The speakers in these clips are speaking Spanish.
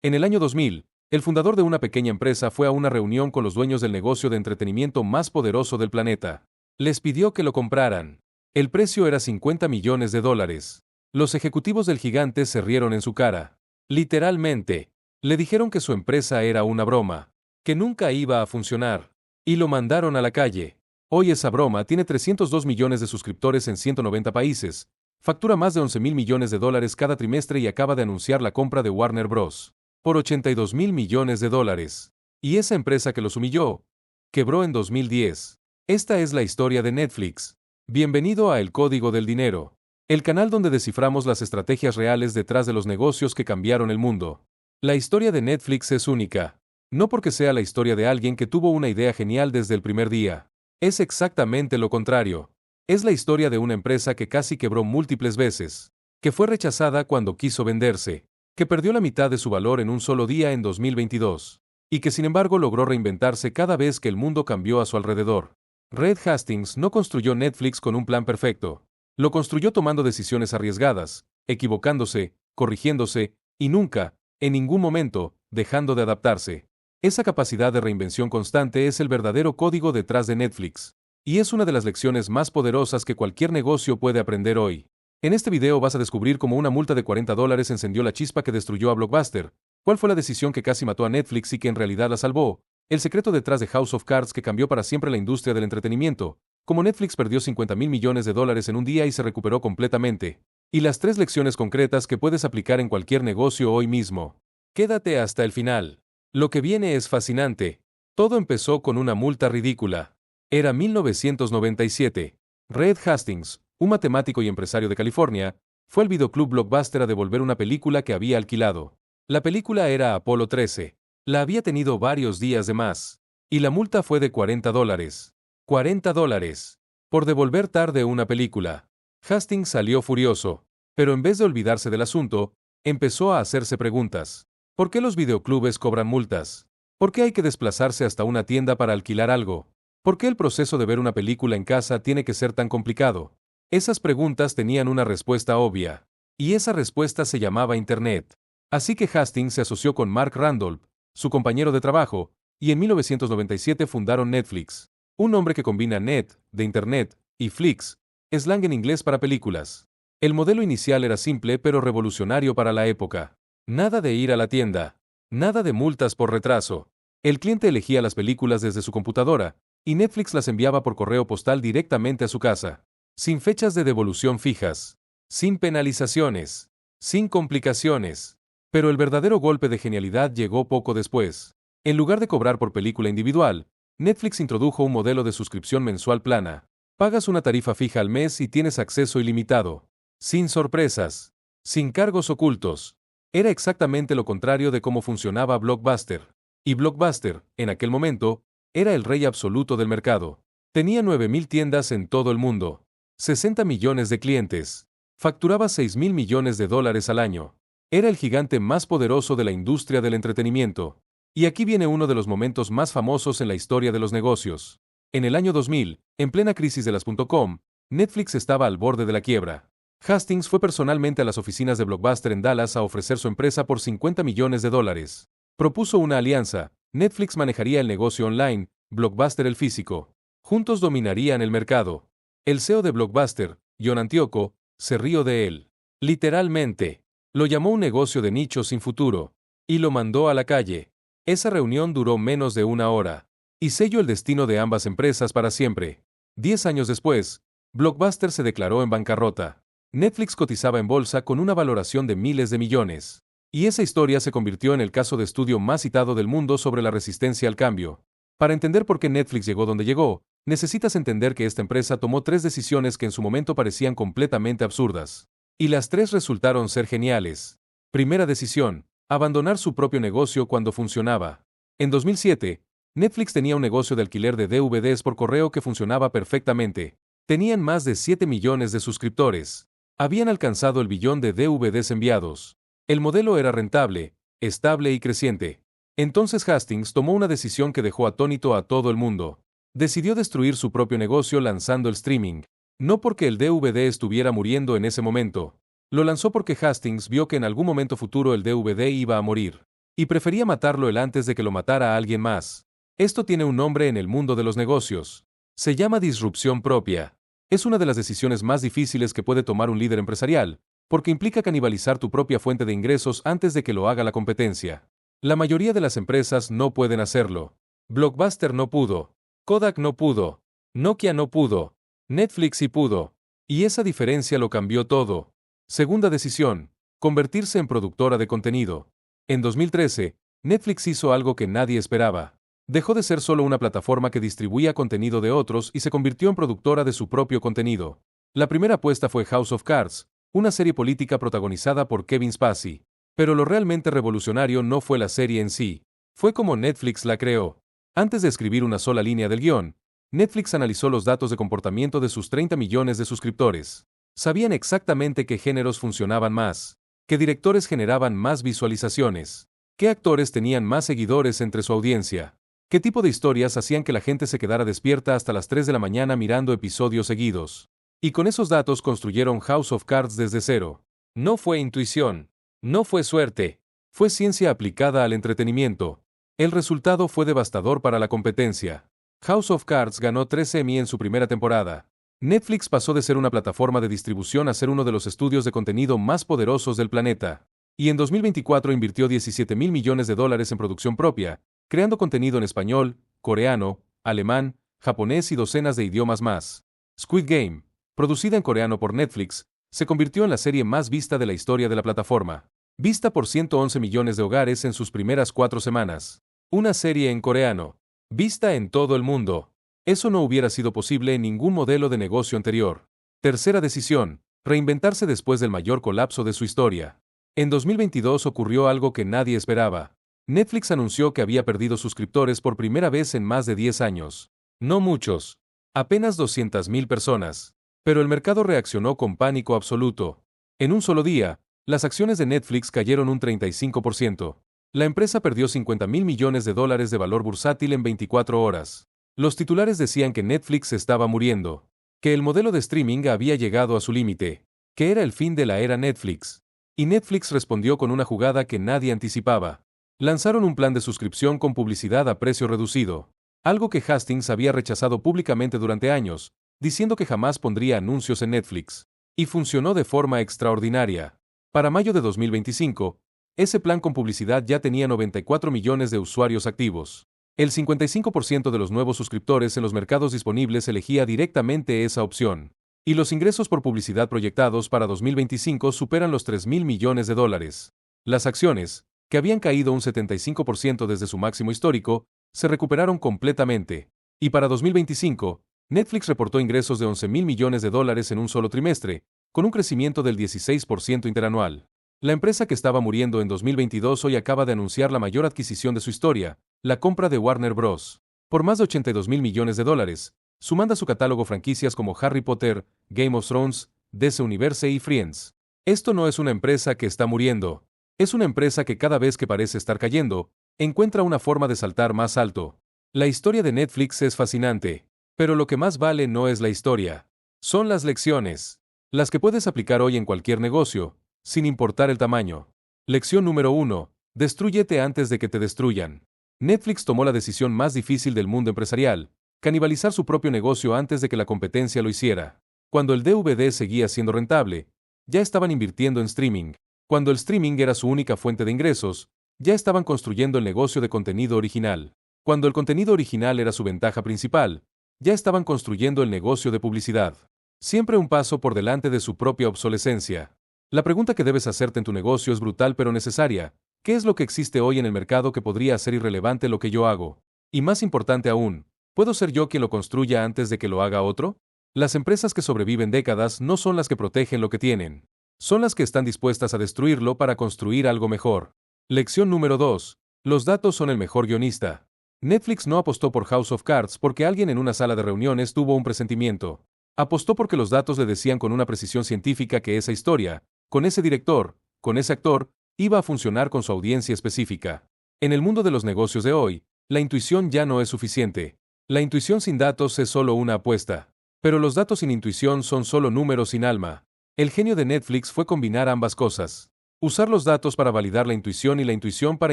En el año 2000, el fundador de una pequeña empresa fue a una reunión con los dueños del negocio de entretenimiento más poderoso del planeta. Les pidió que lo compraran. El precio era $50 millones. Los ejecutivos del gigante se rieron en su cara. Literalmente, le dijeron que su empresa era una broma, que nunca iba a funcionar, y lo mandaron a la calle. Hoy esa broma tiene 302 millones de suscriptores en 190 países, factura más de $11.000 millones cada trimestre y acaba de anunciar la compra de Warner Bros. Por $82.000 millones. Y esa empresa que los humilló, quebró en 2010. Esta es la historia de Netflix. Bienvenido a El Código del Dinero, el canal donde desciframos las estrategias reales detrás de los negocios que cambiaron el mundo. La historia de Netflix es única, no porque sea la historia de alguien que tuvo una idea genial desde el primer día. Es exactamente lo contrario. Es la historia de una empresa que casi quebró múltiples veces, que fue rechazada cuando quiso venderse, que perdió la mitad de su valor en un solo día en 2022, y que sin embargo logró reinventarse cada vez que el mundo cambió a su alrededor. Reed Hastings no construyó Netflix con un plan perfecto. Lo construyó tomando decisiones arriesgadas, equivocándose, corrigiéndose, y nunca, en ningún momento, dejando de adaptarse. Esa capacidad de reinvención constante es el verdadero código detrás de Netflix. Y es una de las lecciones más poderosas que cualquier negocio puede aprender hoy. En este video vas a descubrir cómo una multa de $40 encendió la chispa que destruyó a Blockbuster, cuál fue la decisión que casi mató a Netflix y que en realidad la salvó, el secreto detrás de House of Cards que cambió para siempre la industria del entretenimiento, cómo Netflix perdió $50.000 millones en un día y se recuperó completamente, y las 3 lecciones concretas que puedes aplicar en cualquier negocio hoy mismo. Quédate hasta el final. Lo que viene es fascinante. Todo empezó con una multa ridícula. Era 1997. Reed Hastings, un matemático y empresario de California, fue al videoclub Blockbuster a devolver una película que había alquilado. La película era Apolo 13. La había tenido varios días de más. Y la multa fue de $40. $40. Por devolver tarde una película. Hastings salió furioso. Pero en vez de olvidarse del asunto, empezó a hacerse preguntas. ¿Por qué los videoclubes cobran multas? ¿Por qué hay que desplazarse hasta una tienda para alquilar algo? ¿Por qué el proceso de ver una película en casa tiene que ser tan complicado? Esas preguntas tenían una respuesta obvia. Y esa respuesta se llamaba Internet. Así que Hastings se asoció con Mark Randolph, su compañero de trabajo, y en 1997 fundaron Netflix. Un nombre que combina net, de Internet, y flix, slang en inglés para películas. El modelo inicial era simple pero revolucionario para la época. Nada de ir a la tienda. Nada de multas por retraso. El cliente elegía las películas desde su computadora, y Netflix las enviaba por correo postal directamente a su casa. Sin fechas de devolución fijas. Sin penalizaciones. Sin complicaciones. Pero el verdadero golpe de genialidad llegó poco después. En lugar de cobrar por película individual, Netflix introdujo un modelo de suscripción mensual plana. Pagas una tarifa fija al mes y tienes acceso ilimitado. Sin sorpresas. Sin cargos ocultos. Era exactamente lo contrario de cómo funcionaba Blockbuster. Y Blockbuster, en aquel momento, era el rey absoluto del mercado. Tenía 9.000 tiendas en todo el mundo. 60 millones de clientes. Facturaba $6.000 millones al año. Era el gigante más poderoso de la industria del entretenimiento. Y aquí viene uno de los momentos más famosos en la historia de los negocios. En el año 2000, en plena crisis de las .com, Netflix estaba al borde de la quiebra. Hastings fue personalmente a las oficinas de Blockbuster en Dallas a ofrecer su empresa por $50 millones. Propuso una alianza. Netflix manejaría el negocio online, Blockbuster el físico. Juntos dominarían el mercado. El CEO de Blockbuster, John Antioco, se rió de él. Literalmente. Lo llamó un negocio de nicho sin futuro. Y lo mandó a la calle. Esa reunión duró menos de una hora. Y selló el destino de ambas empresas para siempre. 10 años después, Blockbuster se declaró en bancarrota. Netflix cotizaba en bolsa con una valoración de miles de millones. Y esa historia se convirtió en el caso de estudio más citado del mundo sobre la resistencia al cambio. Para entender por qué Netflix llegó donde llegó, necesitas entender que esta empresa tomó 3 decisiones que en su momento parecían completamente absurdas. Y las 3 resultaron ser geniales. Primera decisión: abandonar su propio negocio cuando funcionaba. En 2007, Netflix tenía un negocio de alquiler de DVDs por correo que funcionaba perfectamente. Tenían más de 7 millones de suscriptores. Habían alcanzado el billón de DVDs enviados. El modelo era rentable, estable y creciente. Entonces Hastings tomó una decisión que dejó atónito a todo el mundo. Decidió destruir su propio negocio lanzando el streaming. No porque el DVD estuviera muriendo en ese momento. Lo lanzó porque Hastings vio que en algún momento futuro el DVD iba a morir. Y prefería matarlo él antes de que lo matara a alguien más. Esto tiene un nombre en el mundo de los negocios. Se llama disrupción propia. Es una de las decisiones más difíciles que puede tomar un líder empresarial, porque implica canibalizar tu propia fuente de ingresos antes de que lo haga la competencia. La mayoría de las empresas no pueden hacerlo. Blockbuster no pudo. Kodak no pudo. Nokia no pudo. Netflix sí pudo. Y esa diferencia lo cambió todo. Segunda decisión: convertirse en productora de contenido. En 2013, Netflix hizo algo que nadie esperaba. Dejó de ser solo una plataforma que distribuía contenido de otros y se convirtió en productora de su propio contenido. La primera apuesta fue House of Cards, una serie política protagonizada por Kevin Spacey. Pero lo realmente revolucionario no fue la serie en sí, fue como Netflix la creó. Antes de escribir una sola línea del guión, Netflix analizó los datos de comportamiento de sus 30 millones de suscriptores. Sabían exactamente qué géneros funcionaban más, qué directores generaban más visualizaciones, qué actores tenían más seguidores entre su audiencia, qué tipo de historias hacían que la gente se quedara despierta hasta las 3 de la mañana mirando episodios seguidos. Y con esos datos construyeron House of Cards desde cero. No fue intuición, no fue suerte, fue ciencia aplicada al entretenimiento. El resultado fue devastador para la competencia. House of Cards ganó 3 Emmy en su primera temporada. Netflix pasó de ser una plataforma de distribución a ser uno de los estudios de contenido más poderosos del planeta. Y en 2024 invirtió $17,000 millones en producción propia, creando contenido en español, coreano, alemán, japonés y docenas de idiomas más. Squid Game, producida en coreano por Netflix, se convirtió en la serie más vista de la historia de la plataforma. Vista por 111 millones de hogares en sus primeras 4 semanas. Una serie en coreano. Vista en todo el mundo. Eso no hubiera sido posible en ningún modelo de negocio anterior. Tercera decisión: reinventarse después del mayor colapso de su historia. En 2022 ocurrió algo que nadie esperaba. Netflix anunció que había perdido suscriptores por primera vez en más de 10 años. No muchos. Apenas 200,000 personas. Pero el mercado reaccionó con pánico absoluto. En un solo día, las acciones de Netflix cayeron un 35%. La empresa perdió $50,000 millones de valor bursátil en 24 horas. Los titulares decían que Netflix estaba muriendo, que el modelo de streaming había llegado a su límite, que era el fin de la era Netflix. Y Netflix respondió con una jugada que nadie anticipaba. Lanzaron un plan de suscripción con publicidad a precio reducido, algo que Hastings había rechazado públicamente durante años, diciendo que jamás pondría anuncios en Netflix. Y funcionó de forma extraordinaria. Para mayo de 2025, ese plan con publicidad ya tenía 94 millones de usuarios activos. El 55% de los nuevos suscriptores en los mercados disponibles elegía directamente esa opción. Y los ingresos por publicidad proyectados para 2025 superan los $3,000 millones. Las acciones, que habían caído un 75% desde su máximo histórico, se recuperaron completamente. Y para 2025, Netflix reportó ingresos de $11,000 millones en un solo trimestre, con un crecimiento del 16% interanual. La empresa que estaba muriendo en 2022 hoy acaba de anunciar la mayor adquisición de su historia, la compra de Warner Bros. Por más de $82,000 millones, sumando a su catálogo franquicias como Harry Potter, Game of Thrones, DC Universe y Friends. Esto no es una empresa que está muriendo. Es una empresa que cada vez que parece estar cayendo, encuentra una forma de saltar más alto. La historia de Netflix es fascinante, pero lo que más vale no es la historia. Son las lecciones. Las que puedes aplicar hoy en cualquier negocio, sin importar el tamaño. Lección número 1. Destrúyete antes de que te destruyan. Netflix tomó la decisión más difícil del mundo empresarial: canibalizar su propio negocio antes de que la competencia lo hiciera. Cuando el DVD seguía siendo rentable, ya estaban invirtiendo en streaming. Cuando el streaming era su única fuente de ingresos, ya estaban construyendo el negocio de contenido original. Cuando el contenido original era su ventaja principal, ya estaban construyendo el negocio de publicidad. Siempre un paso por delante de su propia obsolescencia. La pregunta que debes hacerte en tu negocio es brutal pero necesaria. ¿Qué es lo que existe hoy en el mercado que podría hacer irrelevante lo que yo hago? Y más importante aún, ¿puedo ser yo quien lo construya antes de que lo haga otro? Las empresas que sobreviven décadas no son las que protegen lo que tienen. Son las que están dispuestas a destruirlo para construir algo mejor. Lección número 2. Los datos son el mejor guionista. Netflix no apostó por House of Cards porque alguien en una sala de reuniones tuvo un presentimiento. Apostó porque los datos le decían con una precisión científica que esa historia, con ese director, con ese actor, iba a funcionar con su audiencia específica. En el mundo de los negocios de hoy, la intuición ya no es suficiente. La intuición sin datos es solo una apuesta. Pero los datos sin intuición son solo números sin alma. El genio de Netflix fue combinar ambas cosas. Usar los datos para validar la intuición y la intuición para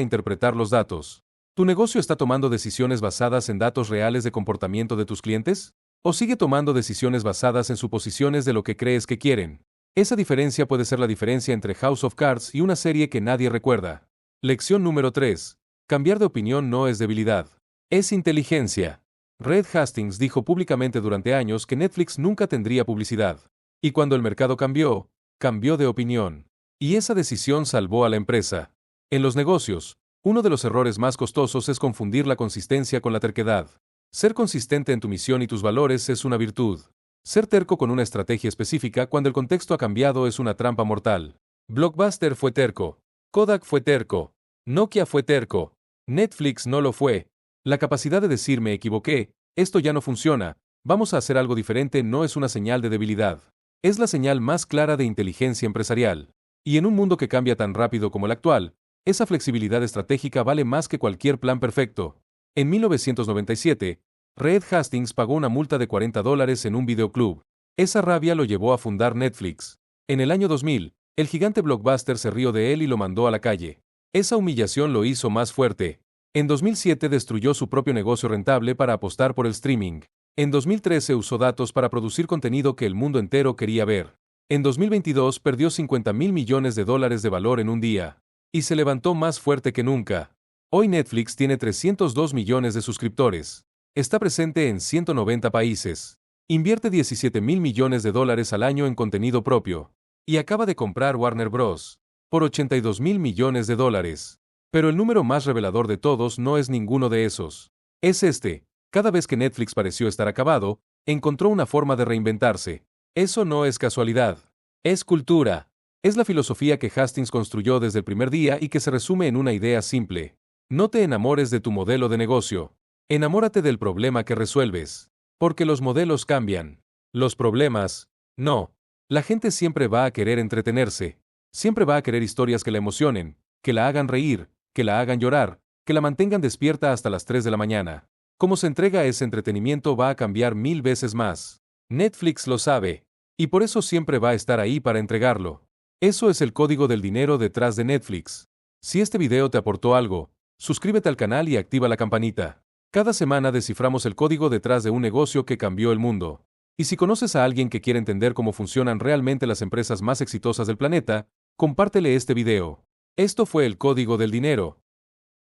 interpretar los datos. ¿Tu negocio está tomando decisiones basadas en datos reales de comportamiento de tus clientes? ¿O sigue tomando decisiones basadas en suposiciones de lo que crees que quieren? Esa diferencia puede ser la diferencia entre House of Cards y una serie que nadie recuerda. Lección número 3. Cambiar de opinión no es debilidad. Es inteligencia. Reed Hastings dijo públicamente durante años que Netflix nunca tendría publicidad. Y cuando el mercado cambió, cambió de opinión. Y esa decisión salvó a la empresa. En los negocios, uno de los errores más costosos es confundir la consistencia con la terquedad. Ser consistente en tu misión y tus valores es una virtud. Ser terco con una estrategia específica cuando el contexto ha cambiado es una trampa mortal. Blockbuster fue terco. Kodak fue terco. Nokia fue terco. Netflix no lo fue. La capacidad de decir me equivoqué, esto ya no funciona, vamos a hacer algo diferente no es una señal de debilidad. Es la señal más clara de inteligencia empresarial. Y en un mundo que cambia tan rápido como el actual, esa flexibilidad estratégica vale más que cualquier plan perfecto. En 1997, Reed Hastings pagó una multa de $40 en un videoclub. Esa rabia lo llevó a fundar Netflix. En el año 2000, el gigante Blockbuster se rió de él y lo mandó a la calle. Esa humillación lo hizo más fuerte. En 2007 destruyó su propio negocio rentable para apostar por el streaming. En 2013 usó datos para producir contenido que el mundo entero quería ver. En 2022 perdió $50,000 millones de valor en un día. Y se levantó más fuerte que nunca. Hoy Netflix tiene 302 millones de suscriptores. Está presente en 190 países. Invierte $17,000 millones al año en contenido propio. Y acaba de comprar Warner Bros. Por $82,000 millones. Pero el número más revelador de todos no es ninguno de esos. Es este. Cada vez que Netflix pareció estar acabado, encontró una forma de reinventarse. Eso no es casualidad. Es cultura. Es la filosofía que Hastings construyó desde el primer día y que se resume en una idea simple. No te enamores de tu modelo de negocio. Enamórate del problema que resuelves. Porque los modelos cambian. Los problemas, no. La gente siempre va a querer entretenerse. Siempre va a querer historias que la emocionen, que la hagan reír, que la hagan llorar, que la mantengan despierta hasta las 3 de la mañana. Cómo se entrega ese entretenimiento va a cambiar 1000 veces más. Netflix lo sabe. Y por eso siempre va a estar ahí para entregarlo. Eso es el código del dinero detrás de Netflix. Si este video te aportó algo, suscríbete al canal y activa la campanita. Cada semana desciframos el código detrás de un negocio que cambió el mundo. Y si conoces a alguien que quiere entender cómo funcionan realmente las empresas más exitosas del planeta, compártele este video. Esto fue el código del dinero.